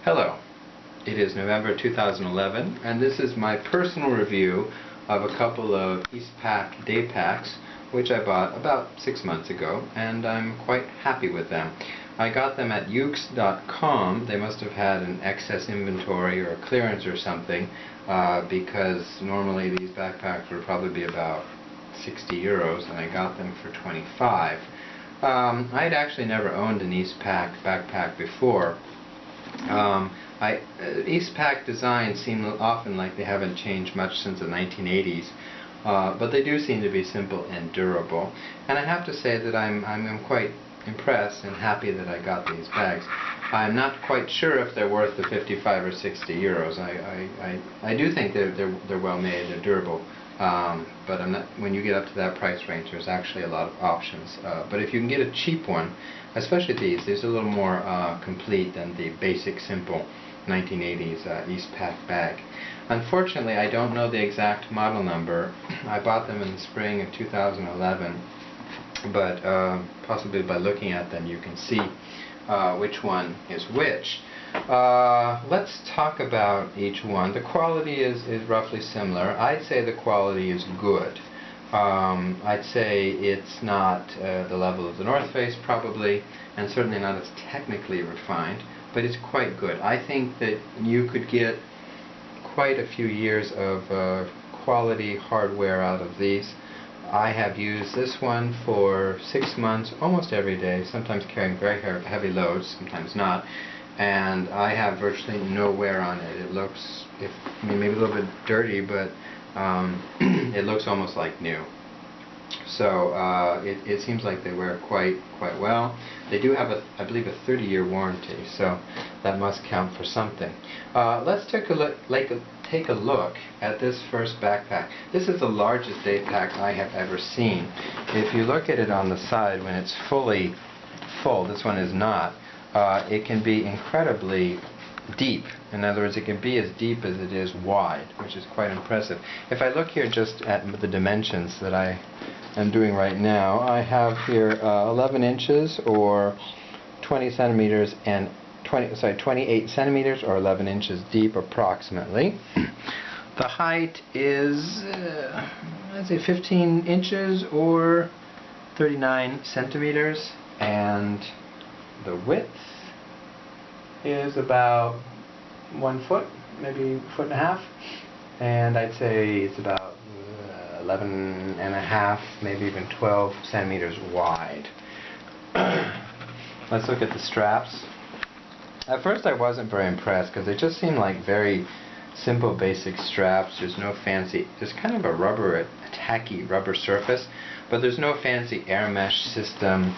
Hello, it is November 2011 and this is my personal review of a couple of Eastpak Daypacks which I bought about 6 months ago, and I'm quite happy with them. I got them at ukes.com. They must have had an excess inventory or a clearance or something, because normally these backpacks would probably be about 60 euros and I got them for 25. I had actually never owned an Eastpak backpack before. Eastpak designs seem often like they haven't changed much since the 1980s, but they do seem to be simple and durable. And I have to say that I'm quite impressed and happy that I got these bags. I'm not quite sure if they're worth the 55 or 60 euros. I do think they're well made, they're durable. But I'm not, when you get up to that price range, there's actually a lot of options. But if you can get a cheap one, especially these are a little more complete than the basic, simple 1980s Eastpak bag. Unfortunately, I don't know the exact model number. I bought them in the spring of 2011, but possibly by looking at them you can see which one is which. Let's talk about each one. The quality is roughly similar. I'd say the quality is good. I'd say it's not the level of the North Face probably, and certainly not as technically refined, but it's quite good. I think that you could get quite a few years of quality hardware out of these. I have used this one for 6 months almost every day, sometimes carrying very heavy loads, sometimes not, and I have virtually no wear on it. It looks, maybe a little bit dirty, but it looks almost like new. So it seems like they wear quite well. They do have, I believe, a 30-year warranty, so that must count for something. Let's take a look at this first backpack. This is the largest daypack I have ever seen. If you look at it on the side when it's fully full, this one is not, it can be incredibly deep. In other words, it can be as deep as it is wide, which is quite impressive. If I look here just at the dimensions that I am doing right now, I have here 11 inches or 20 centimeters and 28 centimeters or 11 inches deep approximately. The height is I'd say 15 inches or 39 centimeters, and the width is about 1 foot, maybe a foot and a half, and I'd say it's about 11 and a half, maybe even 12 centimeters wide. Let's look at the straps. At first I wasn't very impressed because they just seemed like very simple basic straps. There's no fancy, there's kind of a tacky rubber surface, but there's no fancy air mesh system.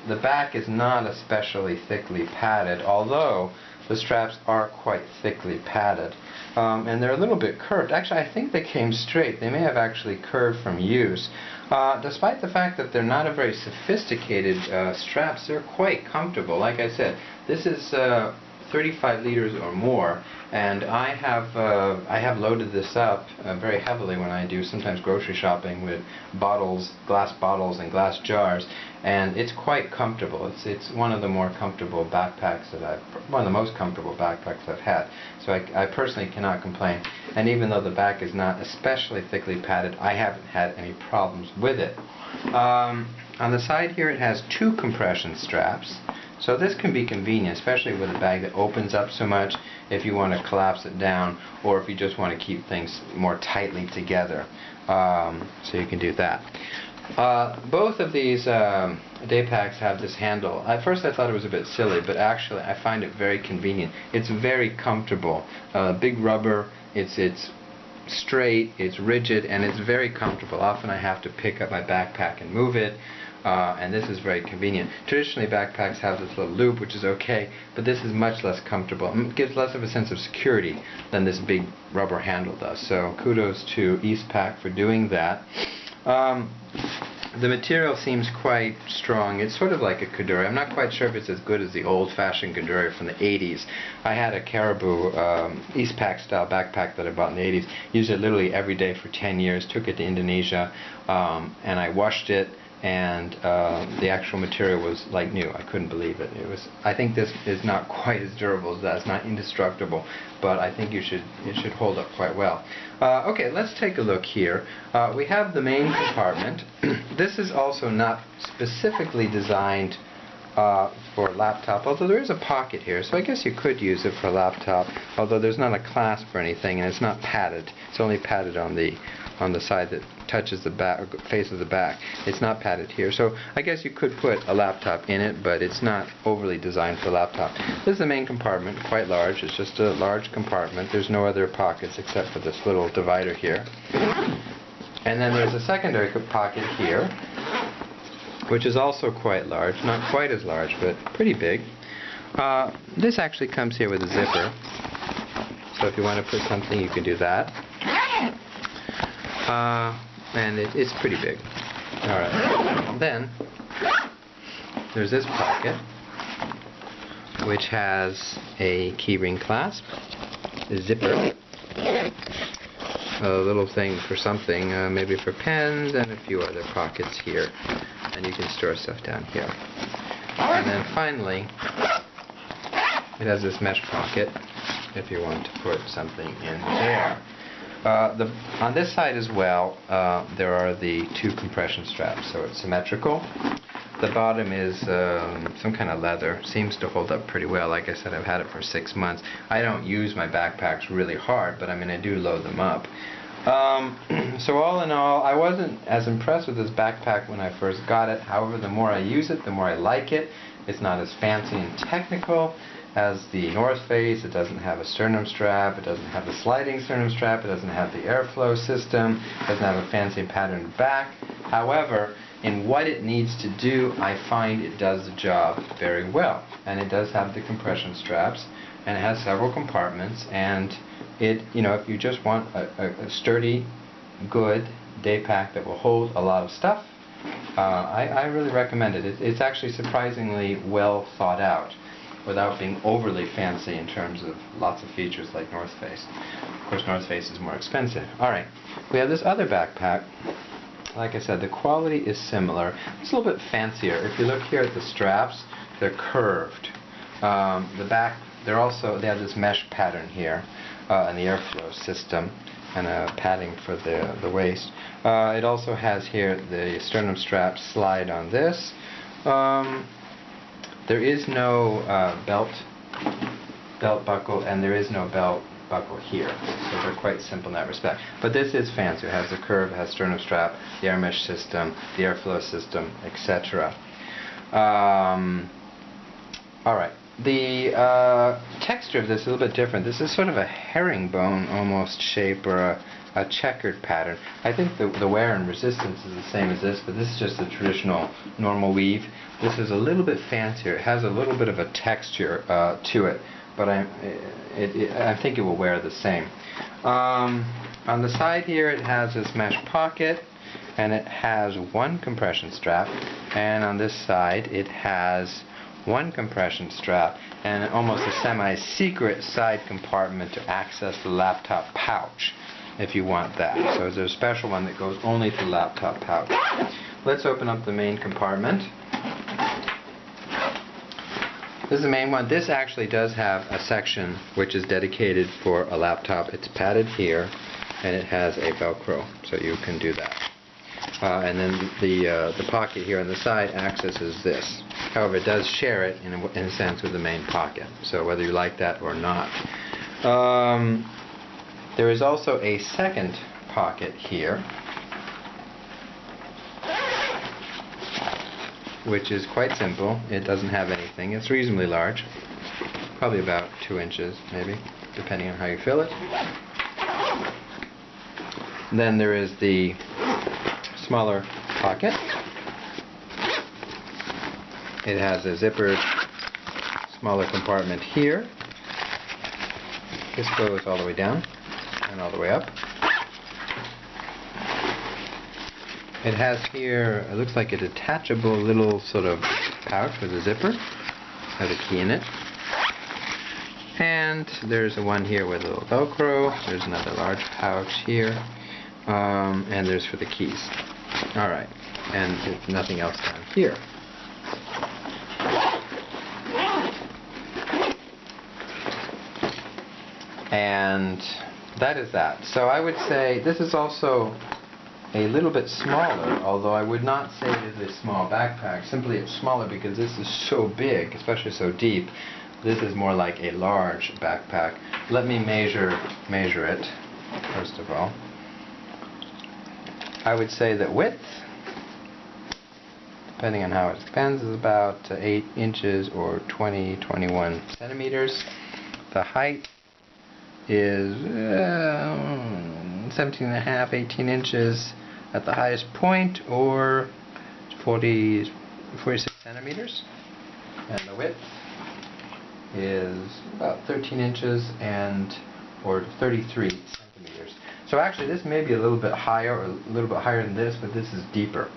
The back is not especially thickly padded, although the straps are quite thickly padded. And they're a little bit curved. Actually, I think they came straight. They may have actually curved from use. Despite the fact that they're not a very sophisticated straps, they're quite comfortable. Like I said, this is 35 liters or more, and I have loaded this up very heavily when I do sometimes grocery shopping with bottles, glass bottles and glass jars, and it's quite comfortable. It's one of the more comfortable backpacks one of the most comfortable backpacks I've had. So I personally cannot complain. And even though the back is not especially thickly padded, I haven't had any problems with it. On the side here it has 2 compression straps. So this can be convenient, especially with a bag that opens up so much if you want to collapse it down, or if you just want to keep things more tightly together. So you can do that. Both of these Daypacks have this handle. At first I thought it was a bit silly, but actually I find it very convenient. It's very comfortable. Big rubber, it's straight, it's rigid, and it's very comfortable. Often I have to pick up my backpack and move it. And this is very convenient. Traditionally backpacks have this little loop, which is okay, but this is much less comfortable. It gives less of a sense of security than this big rubber handle does. So kudos to Eastpak for doing that. The material seems quite strong. It's sort of like a Kuduri. I'm not quite sure if it's as good as the old-fashioned Kuduri from the 80s. I had a Caribou Eastpak style backpack that I bought in the 80s. Used it literally every day for 10 years. Took it to Indonesia, and I washed it, and the actual material was like new. I couldn't believe it. I think this is not quite as durable as that. It's not indestructible, but I think it should hold up quite well. Okay, let's take a look here. We have the main compartment. This is also not specifically designed for a laptop, although there is a pocket here, so I guess you could use it for a laptop, although there's not a clasp or anything, and it's not padded. It's only padded on the side that touches the back, faces the back. It's not padded here, so I guess you could put a laptop in it, but it's not overly designed for a laptop. This is the main compartment, quite large. It's just a large compartment. There's no other pockets except for this little divider here. And then there's a secondary pocket here, which is also quite large. Not quite as large, but pretty big. This actually comes here with a zipper, so if you want to put something, you can do that. And it's pretty big. Alright. Then there's this pocket, which has a keyring clasp, a zipper, a little thing for something, maybe for pens, and a few other pockets here. And you can store stuff down here. And then finally, it has this mesh pocket if you want to put something in there. On this side as well, there are the two compression straps, so it's symmetrical. The bottom is some kind of leather. Seems to hold up pretty well. Like I said, I've had it for 6 months. I don't use my backpacks really hard, but I mean I do load them up. So all in all, I wasn't as impressed with this backpack when I first got it. However, the more I use it, the more I like it. It's not as fancy and technical as the North Face. It doesn't have a sternum strap. It doesn't have the sliding sternum strap. It doesn't have the airflow system. It doesn't have a fancy patterned back. However, in what it needs to do, I find it does the job very well. And it does have the compression straps, and it has several compartments, and it, you know, if you just want a sturdy, good day pack that will hold a lot of stuff, I really recommend it. It's actually surprisingly well thought out, without being overly fancy in terms of lots of features like North Face. Of course, North Face is more expensive. Alright, we have this other backpack. Like I said, the quality is similar. It's a little bit fancier. If you look here at the straps, they're curved. The back, they have this mesh pattern here, and the airflow system, and a padding for the waist. It also has here the sternum strap slide on this. There is no belt buckle, and there is no belt buckle here, so they're quite simple in that respect. But this is fancy. It has the curve, it has sternum strap, the air mesh system, the airflow system, etc. Alright, the texture of this is a little bit different. This is sort of a herringbone almost shape, or a checkered pattern. I think the wear and resistance is the same as this, but this is just the traditional normal weave. This is a little bit fancier. It has a little bit of a texture to it, but I think it will wear the same. On the side here, it has this mesh pocket, and it has one compression strap, and on this side it has one compression strap and almost a semi-secret side compartment to access the laptop pouch if you want that. So there's a special one that goes only to the laptop pouch. Let's open up the main compartment. This is the main one. This actually does have a section which is dedicated for a laptop. It's padded here, and it has a Velcro, so you can do that. And then the pocket here on the side accesses this. However, it does share it in a sense with the main pocket, so whether you like that or not. There is also a second pocket here, which is quite simple. It doesn't have anything. It's reasonably large, probably about 2 inches maybe, depending on how you fill it. Then there is the smaller pocket. It has a zippered smaller compartment here. This goes all the way down and all the way up. It has here, it looks like a detachable little sort of pouch with a zipper. Has a key in it. And there's one here with a little Velcro. There's another large pouch here. And there's for the keys. Alright. and there's nothing else down here. And that is that. So I would say this is also a little bit smaller, although I would not say it is a small backpack. Simply it's smaller because this is so big, especially so deep. This is more like a large backpack. Let me measure it, first of all. I would say that width, depending on how it expands, is about 8 inches or 21 centimeters. The height is 17 and a half, 18 inches at the highest point, or 46 centimeters. And the width is about 13 inches or 33 centimeters. So actually this may be a little bit higher, or a little bit higher than this, but this is deeper.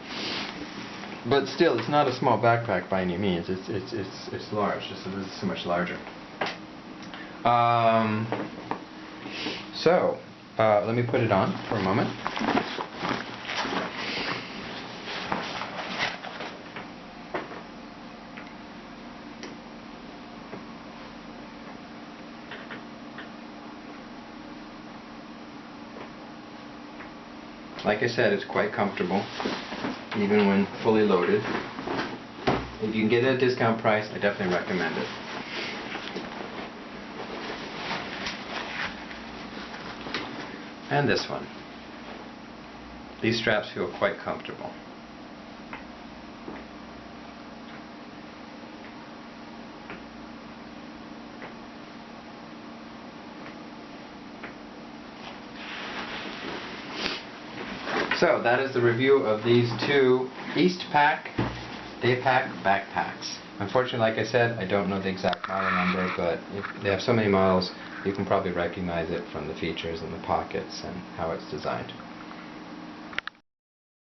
But still, it's not a small backpack by any means. It's large. Just so this is so much larger. So let me put it on for a moment. Like I said, it's quite comfortable, even when fully loaded. If you can get it at a discount price, I definitely recommend it. And this one. These straps feel quite comfortable. So that is the review of these two Eastpak Daypack backpacks. Unfortunately, like I said, I don't know the exact model number, but if they have so many models, you can probably recognize it from the features and the pockets and how it's designed.